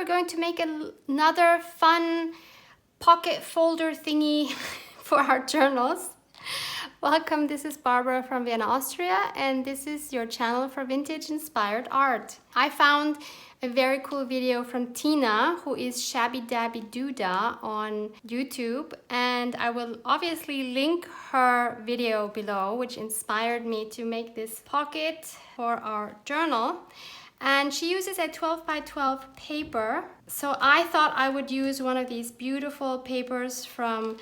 we're going to make another fun pocket folder thingy for our journals. Welcome, this is Barbara from Vienna, Austria, and this is your channel for vintage inspired art. I found a very cool video from Tina, who is Shabbydabbydoodah on YouTube, and I will obviously link her video below, which inspired me to make this pocket for our journal. And she uses a 12 by 12 paper, so I thought I would use one of these beautiful papers from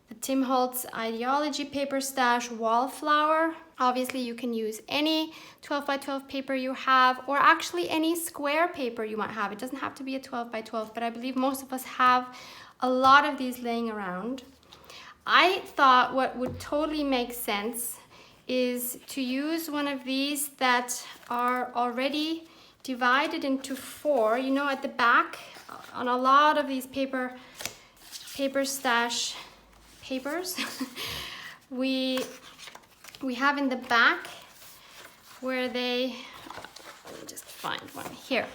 the Tim Holtz Ideology Paper Stash Wallflower. Obviously you can use any 12 by 12 paper you have, or actually any square paper you might have. It doesn't have to be a 12 by 12, but I believe most of us have a lot of these laying around. I thought what would totally make sense is to use one of these that are already divided into 4. You know, at the back on a lot of these paper stash papers we have in the back where they, let me just find one here.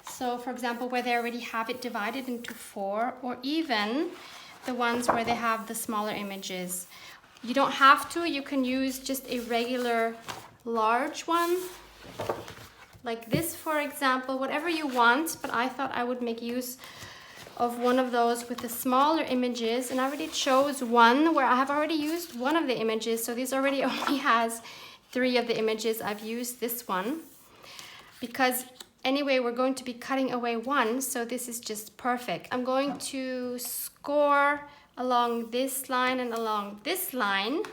So for example, where they already have it divided into 4, or even the ones where they have the smaller images. You don't have to, you can use just a regular large one like this, for example, whatever you want, but I thought I would make use of one of those with the smaller images, and I already chose one where I have already used one of the images, so this already only has 3 of the images. I've used this one because anyway we're going to be cutting away one, so this is just perfect. I'm going to score along this line and along this line.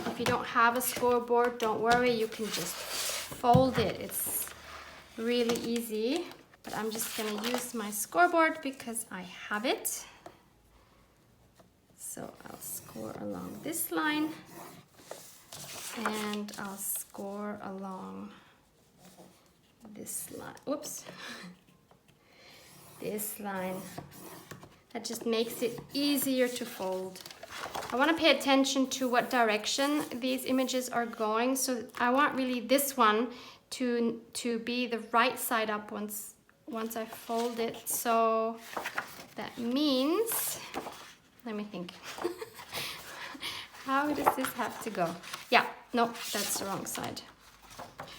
If you don't have a scoreboard, don't worry, you can just fold it. It's really easy. But I'm just gonna use my scoreboard because I have it. So I'll score along this line and I'll score along this line. Whoops. This line. That just makes it easier to fold. I want to pay attention to what direction these images are going. So I want really this one to be the right side up once I fold it. So that means, let me think. How does this have to go? Yeah, no, that's the wrong side.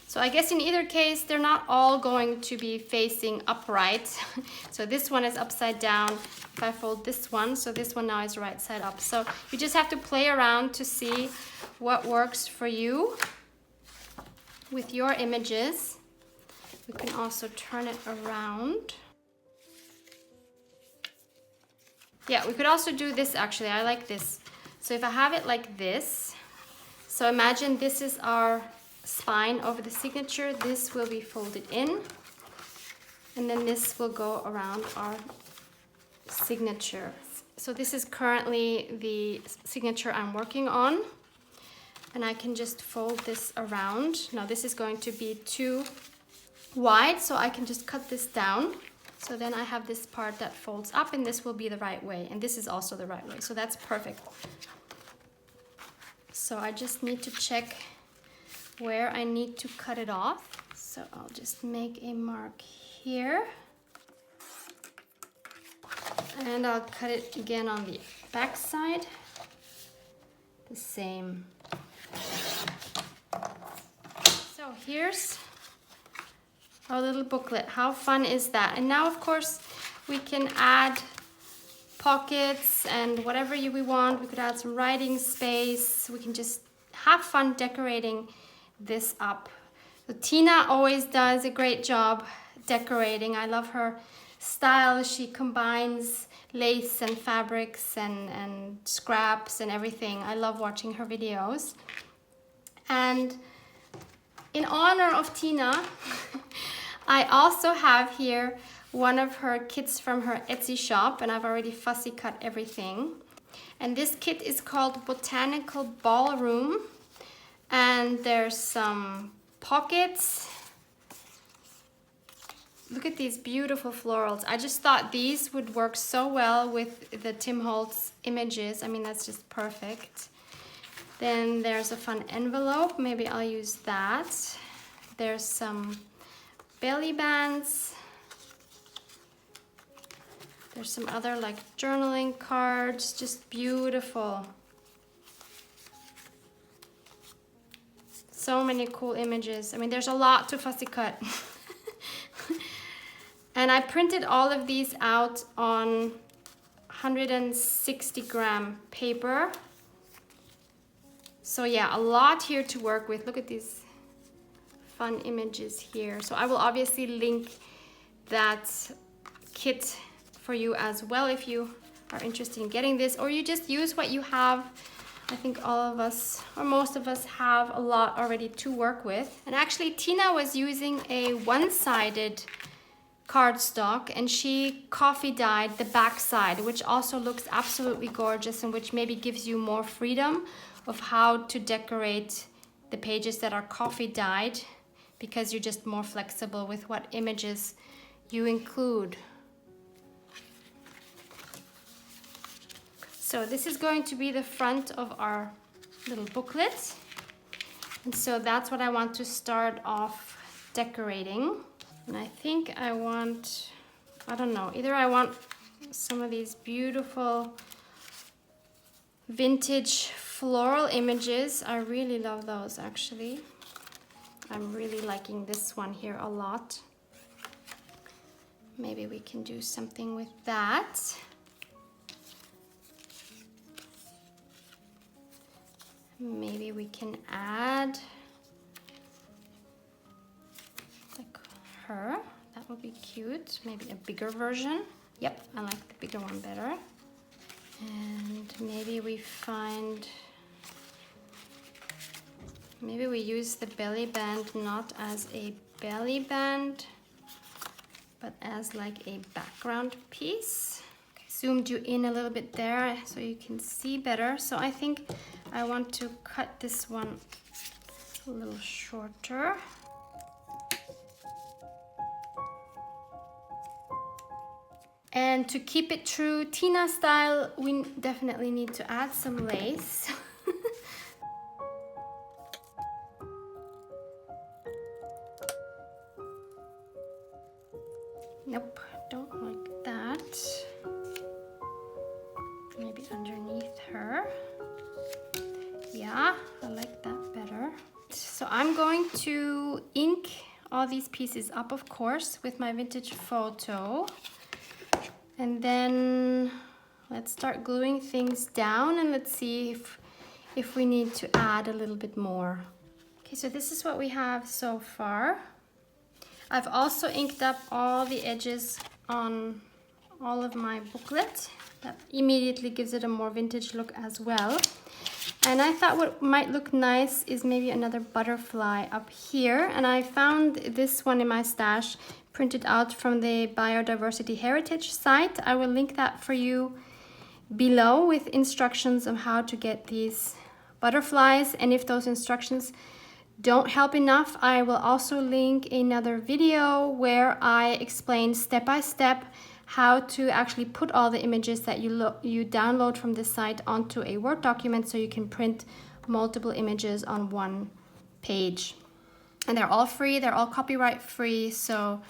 So I guess in either case, they're not all going to be facing upright. So this one is upside down if I fold this one. So this one now is right side up. So you just have to play around to see what works for you with your images. We can also turn it around. Yeah, we could also do this actually. I like this. So if I have it like this, so imagine this is our spine over the signature. This will be folded in, and then this will go around our signature. So this is currently the signature I'm working on, and I can just fold this around. Now this is going to be too wide, so I can just cut this down. So then I have this part that folds up, and this will be the right way, and this is also the right way. So that's perfect. So I just need to check where I need to cut it off. So I'll just make a mark here, and I'll cut it again on the back side. The same. So here's our little booklet. How fun is that? And now of course we can add pockets and whatever we want. We could add some writing space. We can just have fun decorating this up. So Tina always does a great job decorating. I love her style. She combines lace and fabrics and scraps and everything. I love watching her videos. And in honor of Tina, I also have here one of her kits from her Etsy shop, and I've already fussy cut everything. And this kit is called Botanical Ballroom, and there's some pockets. Look at these beautiful florals. I just thought these would work so well with the Tim Holtz images. I mean, that's just perfect. Then there's a fun envelope. Maybe I'll use that. There's some belly bands. There's some other like journaling cards, just beautiful. So many cool images. I mean, there's a lot to fussy cut. And I printed all of these out on 160 gram paper. So yeah, a lot here to work with. Look at these fun images here. So I will obviously link that kit for you as well if you are interested in getting this, or you just use what you have. I think all of us, or most of us, have a lot already to work with. And actually Tina was using a one-sided cardstock, and she coffee dyed the back side, which also looks absolutely gorgeous and which maybe gives you more freedom of how to decorate the pages that are coffee dyed, because you're just more flexible with what images you include. So this is going to be the front of our little booklet. And so that's what I want to start off decorating. And I think I want, I don't know, either I want some of these beautiful vintage floral images. I really love those actually. I'm really liking this one here a lot. Maybe we can do something with that. Maybe we can add like her. That would be cute. Maybe a bigger version. Yep, I like the bigger one better. And maybe we find, maybe we use the belly band not as a belly band, but as like a background piece. Okay, zoomed you in a little bit there so you can see better. So I think I want to cut this one a little shorter. And to keep it true Tina style, we definitely need to add some lace. Nope, don't like that. Maybe underneath her. Yeah, I like that better. So I'm going to ink all these pieces up, of course, with my vintage photo. And then let's start gluing things down, and let's see if we need to add a little bit more. Okay, so this is what we have so far. I've also inked up all the edges on all of my booklet. That immediately gives it a more vintage look as well. And I thought what might look nice is maybe another butterfly up here. And I found this one in my stash, printed out from the Biodiversity Heritage site. I will link that for you below with instructions on how to get these butterflies. And if those instructions don't help enough, I will also link another video where I explain step by step how to actually put all the images that you download from this site onto a Word document so you can print multiple images on one page. And they're all free, they're all copyright free, so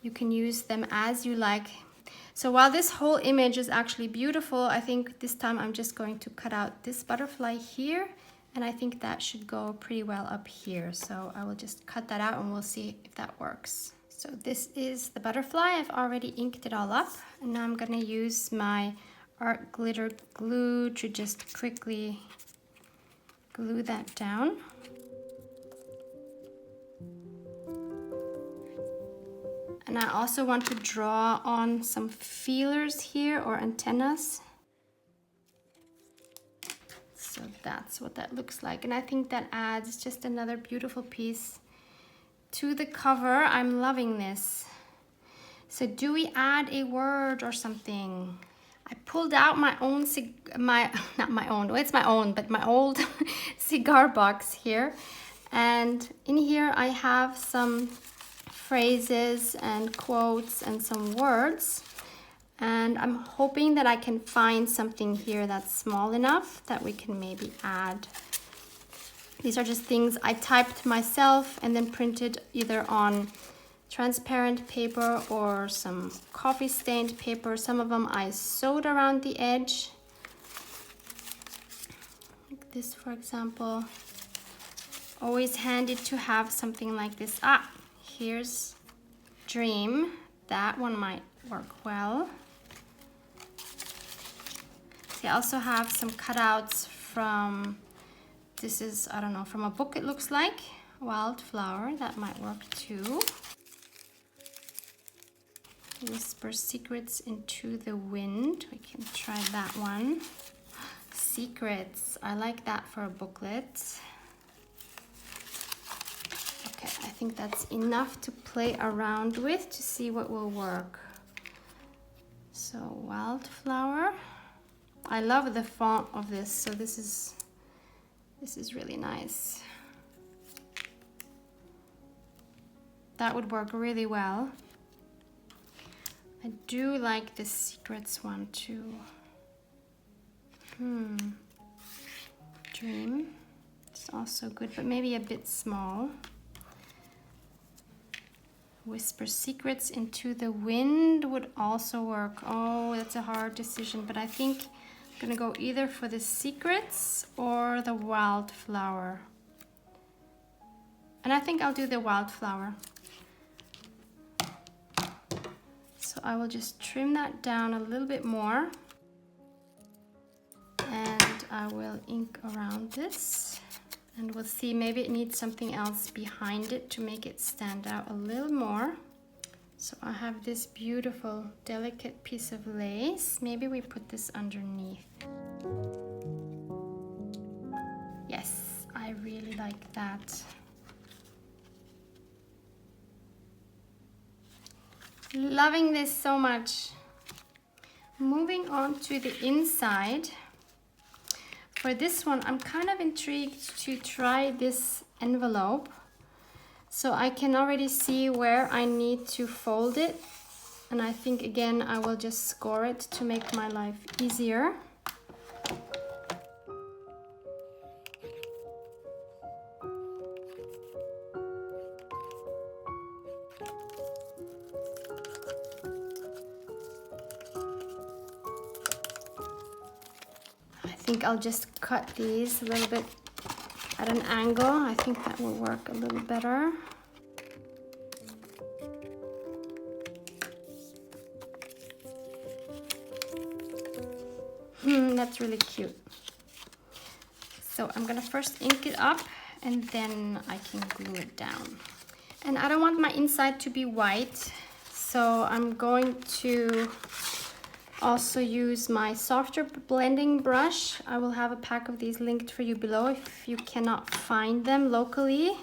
you can use them as you like. So while this whole image is actually beautiful, I think this time I'm just going to cut out this butterfly here, and I think that should go pretty well up here. So I will just cut that out and we'll see if that works. So this is the butterfly. I've already inked it all up, and now I'm gonna use my art glitter glue to just quickly glue that down. And I also want to draw on some feelers here, or antennas. So that's what that looks like. And I think that adds just another beautiful piece to the cover. I'm loving this. So do we add a word or something? I pulled out my own, not my own, well, it's my own, but my old cigar box here. And in here I have some phrases and quotes and some words. And I'm hoping that I can find something here that's small enough that we can maybe add. These are just things I typed myself and then printed either on transparent paper or some coffee stained paper. Some of them I sewed around the edge. Like this, for example. Always handy to have something like this. Ah, here's Dream. That one might work well. I also have some cutouts from, this is, I don't know, from a book it looks like. Wildflower, that might work too. Whisper Secrets into the Wind. We can try that one. Secrets, I like that for a booklet. Okay, I think that's enough to play around with to see what will work. So Wildflower. I love the font of this, so this is really nice. That would work really well. I do like the Secrets one too. Dream. It's also good, but maybe a bit small. Whisper Secrets into the Wind would also work. Oh, that's a hard decision, but I think I'm gonna go either for the Secrets or the Wildflower. And I think I'll do the Wildflower. So I will just trim that down a little bit more. And I will ink around this. And we'll see, maybe it needs something else behind it to make it stand out a little more. So I have this beautiful, delicate piece of lace. Maybe we put this underneath. Yes, I really like that. Loving this so much. Moving on to the inside. For this one, I'm kind of intrigued to try this envelope. So I can already see where I need to fold it. And I think, again, I will just score it to make my life easier. I think I'll just cut these a little bit at an angle. I think that will work a little better. That's really cute. So I'm gonna first ink it up and then I can glue it down. And I don't want my inside to be white, so I'm going to also use my softer blending brush. I will have a pack of these linked for you below if you cannot find them locally.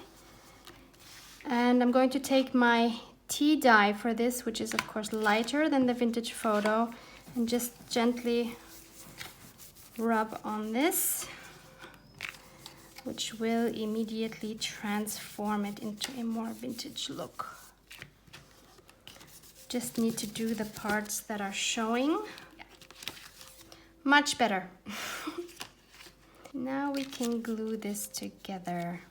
And I'm going to take my tea dye for this, which is of course lighter than the vintage photo, and just gently rub on this, which will immediately transform it into a more vintage look. Just need to do the parts that are showing. Much better. Now we can glue this together.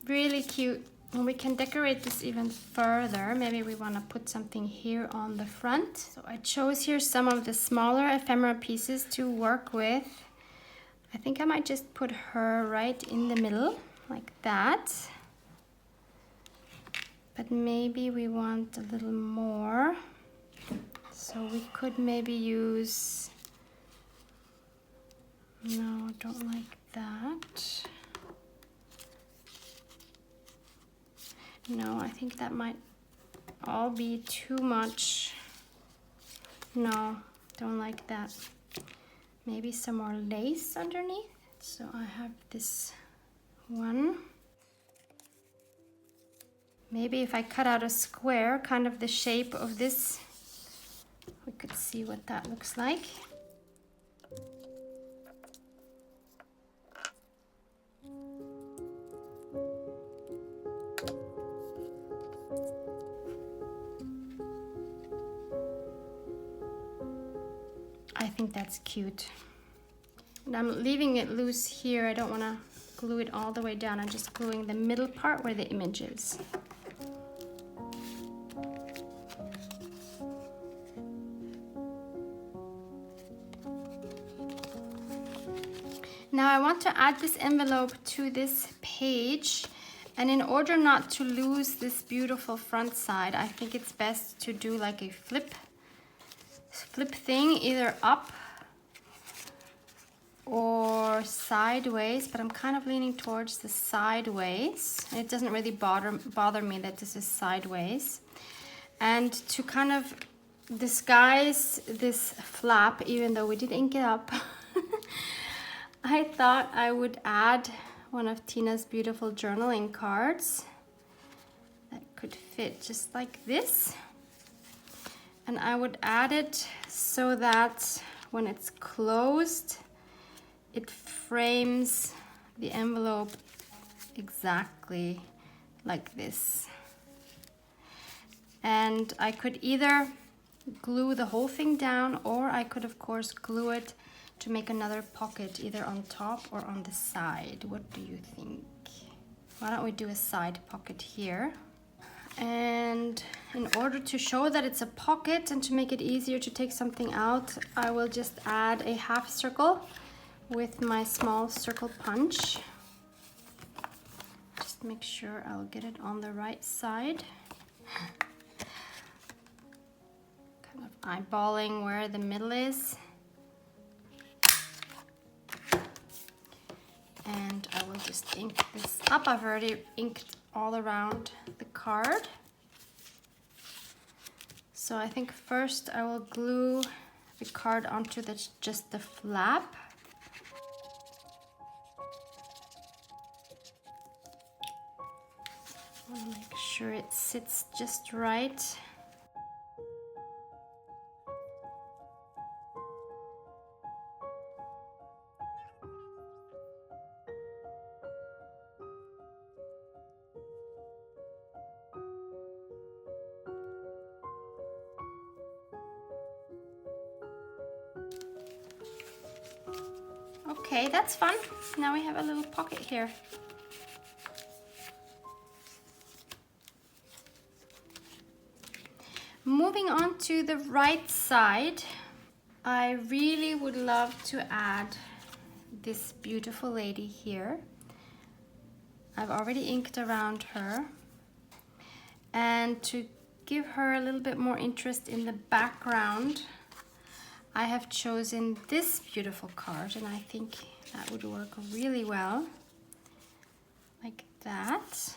Really cute. And we can decorate this even further. Maybe we want to put something here on the front. So I chose here some of the smaller ephemera pieces to work with. I think I might just put her right in the middle, like that. But maybe we want a little more. So we could maybe use... No, I don't like that. No, I think that might all be too much. No, don't like that. Maybe some more lace underneath. So I have this one. Maybe if I cut out a square, kind of the shape of this, we could see what that looks like. I think that's cute. And I'm leaving it loose here. I don't want to glue it all the way down. I'm just gluing the middle part where the image is. Now I want to add this envelope to this page, and in order not to lose this beautiful front side, I think it's best to do like a flip thing, either up or sideways, but I'm kind of leaning towards the sideways. It doesn't really bother me that this is sideways. And to kind of disguise this flap, even though we did ink it up, I thought I would add one of Tina's beautiful journaling cards that could fit just like this. And I would add it so that when it's closed, it frames the envelope exactly like this. And I could either glue the whole thing down, or I could of course glue it to make another pocket either on top or on the side. What do you think? Why don't we do a side pocket here? And in order to show that it's a pocket and to make it easier to take something out, I will just add a half circle with my small circle punch. Just make sure I'll get it on the right side. Kind of eyeballing where the middle is. And I will just ink this up. I've already inked all around the card. So I think first I will glue the card onto just the flap. I want to make sure it sits just right. Okay, that's fun. Now we have a little pocket here. Moving on to the right side, I really would love to add this beautiful lady here. I've already inked around her. And to give her a little bit more interest in the background, I have chosen this beautiful card, and I think that would work really well, like that.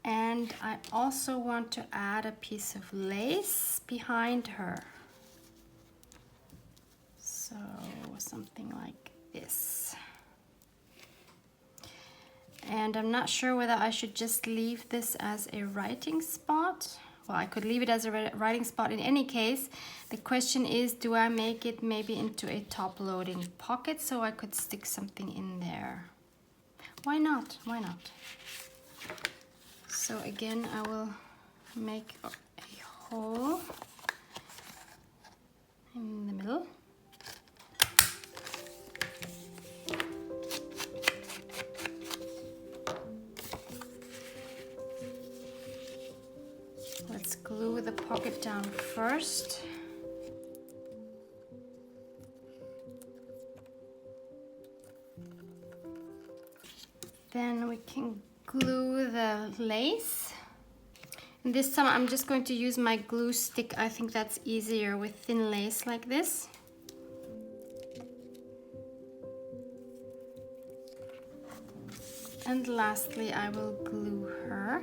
And I also want to add a piece of lace behind her. So something like this. And I'm not sure whether I should just leave this as a writing spot. Well, I could leave it as a writing spot in any case. The question is, do I make it maybe into a top-loading pocket so I could stick something in there? Why not? Why not? So again, I will make a hole in the middle. Let's glue the pocket down first. Then we can glue the lace. And this time I'm just going to use my glue stick. I think that's easier with thin lace like this. And lastly, I will glue her.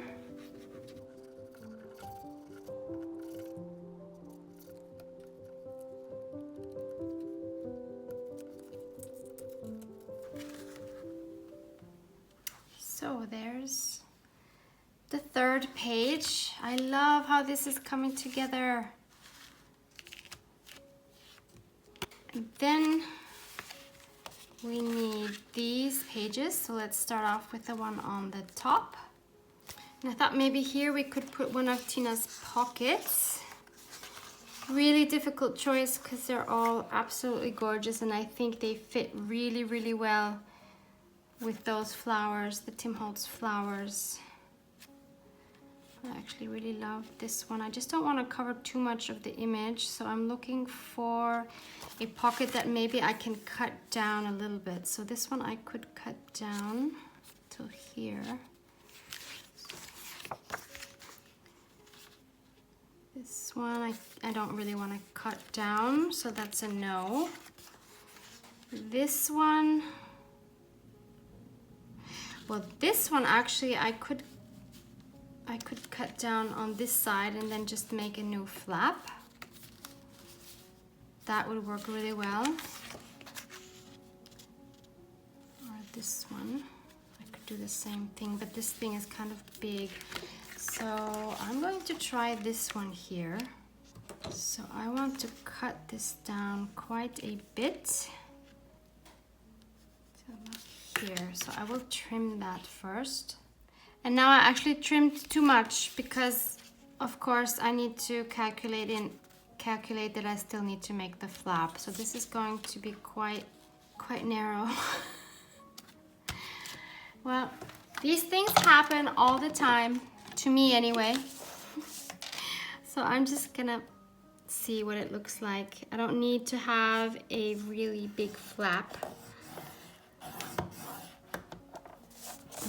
So there's the third page. I love how this is coming together. And then we need these pages. So let's start off with the one on the top. And I thought maybe here we could put one of Tina's pockets. Really difficult choice because they're all absolutely gorgeous, and I think they fit really, really well with those flowers, the Tim Holtz flowers. I actually really love this one. I just don't want to cover too much of the image, so I'm looking for a pocket that maybe I can cut down a little bit. So this one I could cut down to here. This one I don't really want to cut down, so that's a no. This one, well, this one actually I could cut down on this side and then just make a new flap. That would work really well. Or this one, I could do the same thing, but this thing is kind of big. So I'm going to try this one here. So I want to cut this down quite a bit. Here, so I will trim that first. And now I actually trimmed too much because of course I need to calculate that I still need to make the flap. So this is going to be quite narrow. Well, these things happen all the time, to me anyway. So I'm just gonna see what it looks like. I don't need to have a really big flap.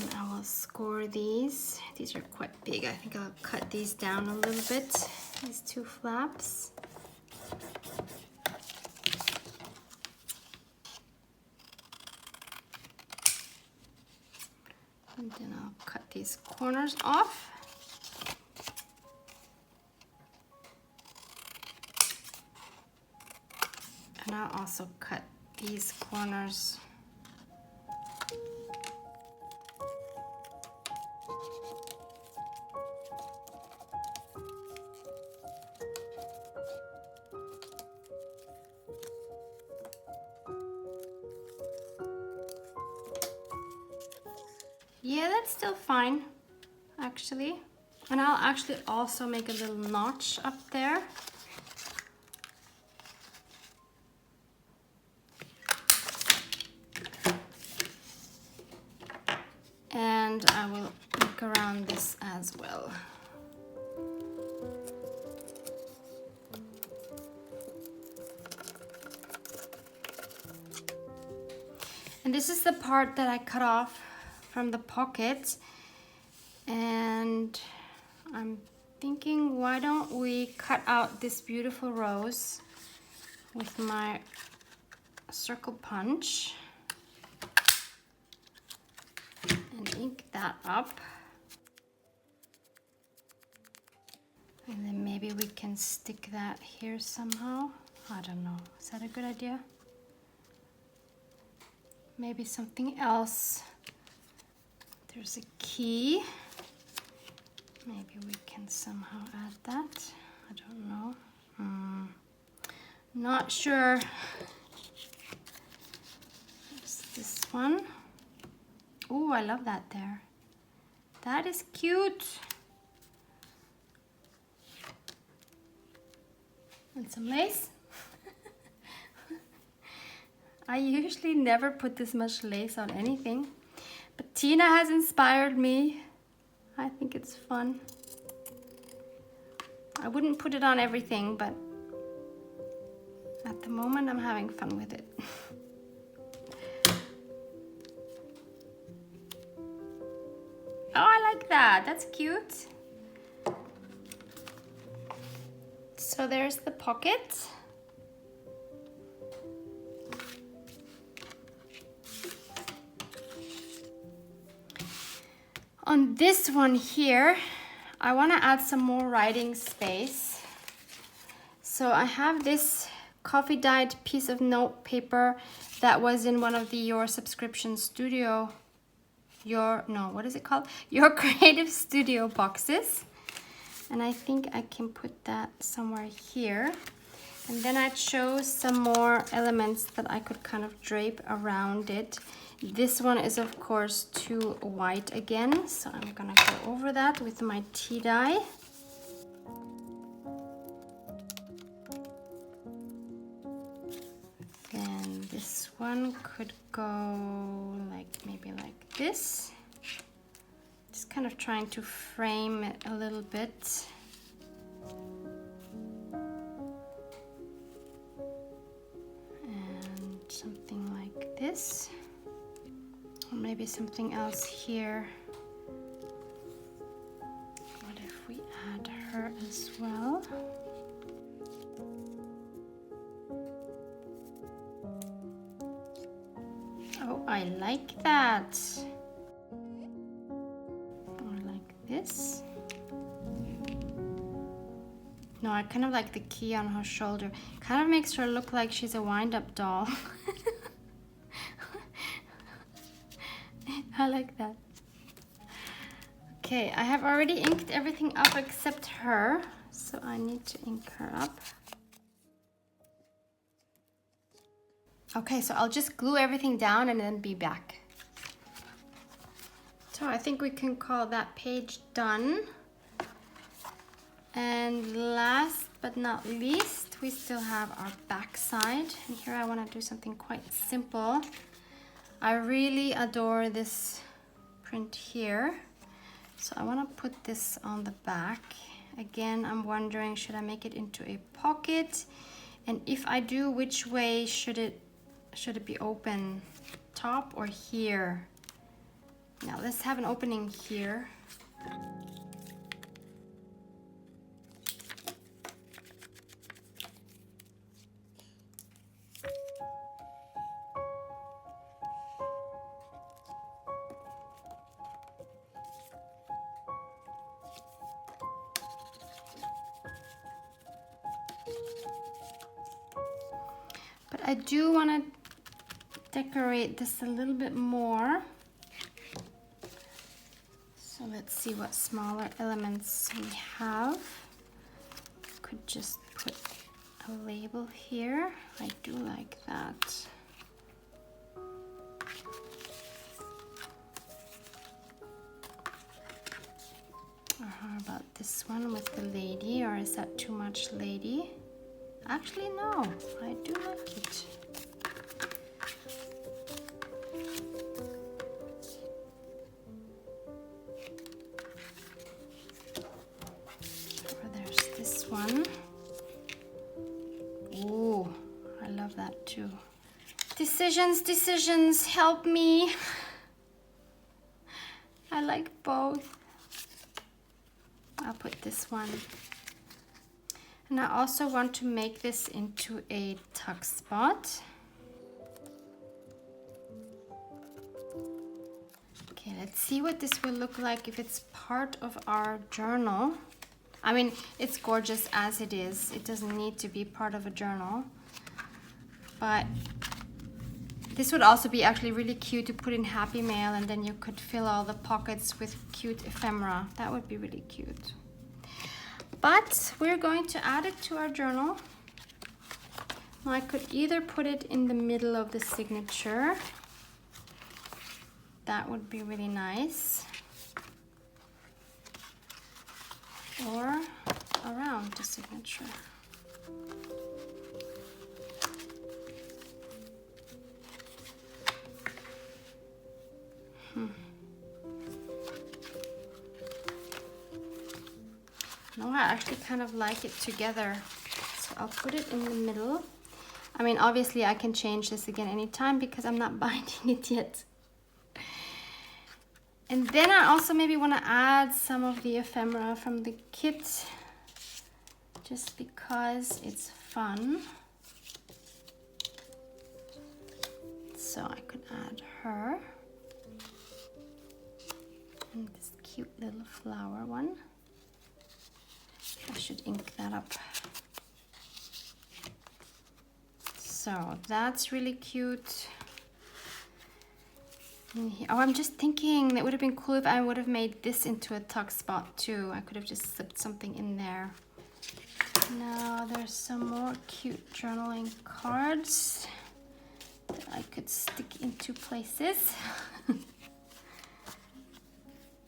And I will score these. These are quite big. I think I'll cut these down a little bit, these two flaps. And then I'll cut these corners off. And I'll also cut these corners. Yeah, that's still fine, actually. And I'll actually also make a little notch up there. And I will look around this as well. And this is the part that I cut off from the pocket, and I'm thinking, why don't we cut out this beautiful rose with my circle punch and ink that up, and then maybe we can stick that here somehow. I don't know, is that a good idea? Maybe something else. There's a key. Maybe we can somehow add that. I don't know. Not sure. There's this one. Oh, I love that there. That is cute. And some lace. I usually never put this much lace on anything. But Tina has inspired me. I think it's fun. I wouldn't put it on everything, but at the moment I'm having fun with it. Oh, I like that. That's cute. So there's the pocket. On this one here, I want to add some more writing space. So I have this coffee dyed piece of note paper that was in one of the Your Subscription Studio, what is it called? Your Creative Studio boxes. And I think I can put that somewhere here. And then I chose some more elements that I could kind of drape around it. This one is of course too white again, so I'm gonna go over that with my tea dye. Then this one could go maybe like this. Just kind of trying to frame it a little bit. And something like this. Or maybe something else here. What if we add her as well? Oh, I like that. Or like this. No, I kind of like the key on her shoulder. Kind of makes her look like she's a wind-up doll. I like that. Okay, I have already inked everything up except her, so I need to ink her up. Okay, so I'll just glue everything down and then be back. So I think we can call that page done. And last but not least, we still have our back side. And here I want to do something quite simple. I really adore this print here. So I want to put this on the back. Again, I'm wondering, should I make it into a pocket? And if I do, which way should it be open? Top or here? Now let's have an opening here. But I do want to decorate this a little bit more. So let's see what smaller elements we have. Could just put a label here. I do like that. Or how about this one with the lady, or is that too much lady? Actually, no, I do like it. Or there's this one. Ooh, I love that too. Decisions, decisions, help me. I like both. I'll put this one. And I also want to make this into a tuck spot. Okay, let's see what this will look like if it's part of our journal. I mean, it's gorgeous as it is. It doesn't need to be part of a journal. But this would also be actually really cute to put in Happy Mail, and then you could fill all the pockets with cute ephemera. That would be really cute. But we're going to add it to our journal. Now I could either put it in the middle of the signature. That would be really nice. Or around the signature. No, I actually kind of like it together. So I'll put it in the middle. I mean, obviously I can change this again anytime because I'm not binding it yet. And then I also maybe want to add some of the ephemera from the kit, just because it's fun. So I could add her. And this cute little flower one. I should ink that up. So that's really cute. Oh, I'm just thinking it would have been cool if I would have made this into a tuck spot too. I could have just slipped something in there. Now there's some more cute journaling cards that I could stick into places.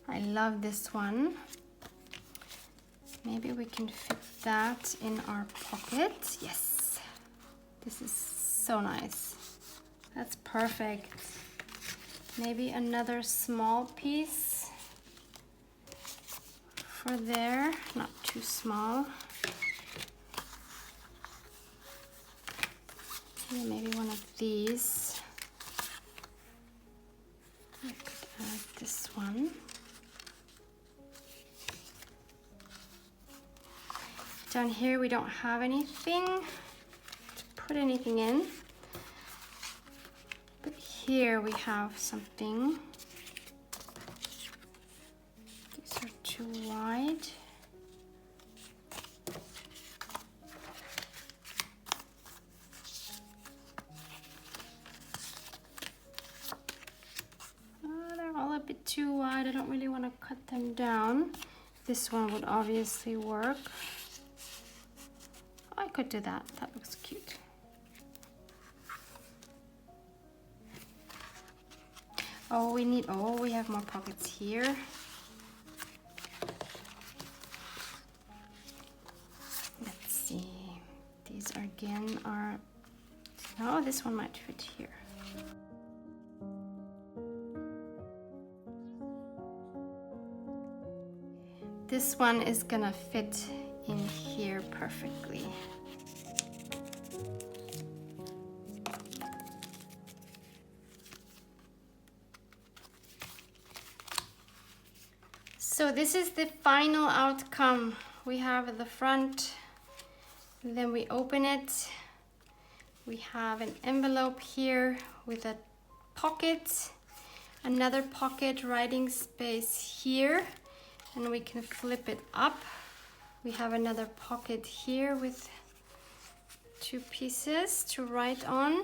I love this one. Maybe we can fit that in our pocket. Yes, this is so nice. That's perfect. Maybe another small piece for there, not too small. Okay, maybe one of these. I could add this one. Down here we don't have anything to put anything in. But here we have something. These are too wide. They're all a bit too wide. I don't really want to cut them down. This one would obviously work. I could do that. That looks cute. Oh, we have more pockets here. Let's see. These again are, oh, this one might fit here. This one is gonna fit in here perfectly. So this is the final outcome. We have the front, then we open it. We have an envelope here with a pocket, another pocket writing space here, and we can flip it up. We have another pocket here with 2 pieces to write on.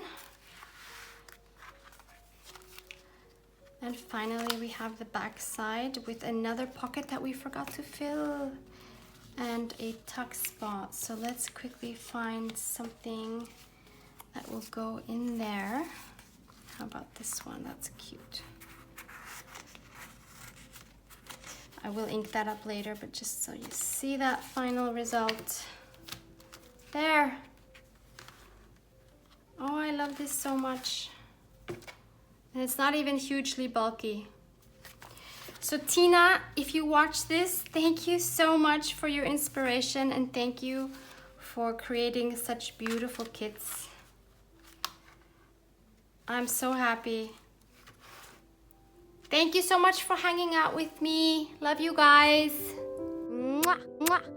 And finally we have the back side with another pocket that we forgot to fill and a tuck spot. So let's quickly find something that will go in there. How about this one? That's cute. I will ink that up later, but just so you see that final result. There. Oh, I love this so much. And it's not even hugely bulky. So Tina, if you watch this, thank you so much for your inspiration and thank you for creating such beautiful kits. I'm so happy. Thank you so much for hanging out with me. Love you guys. Mwah, mwah.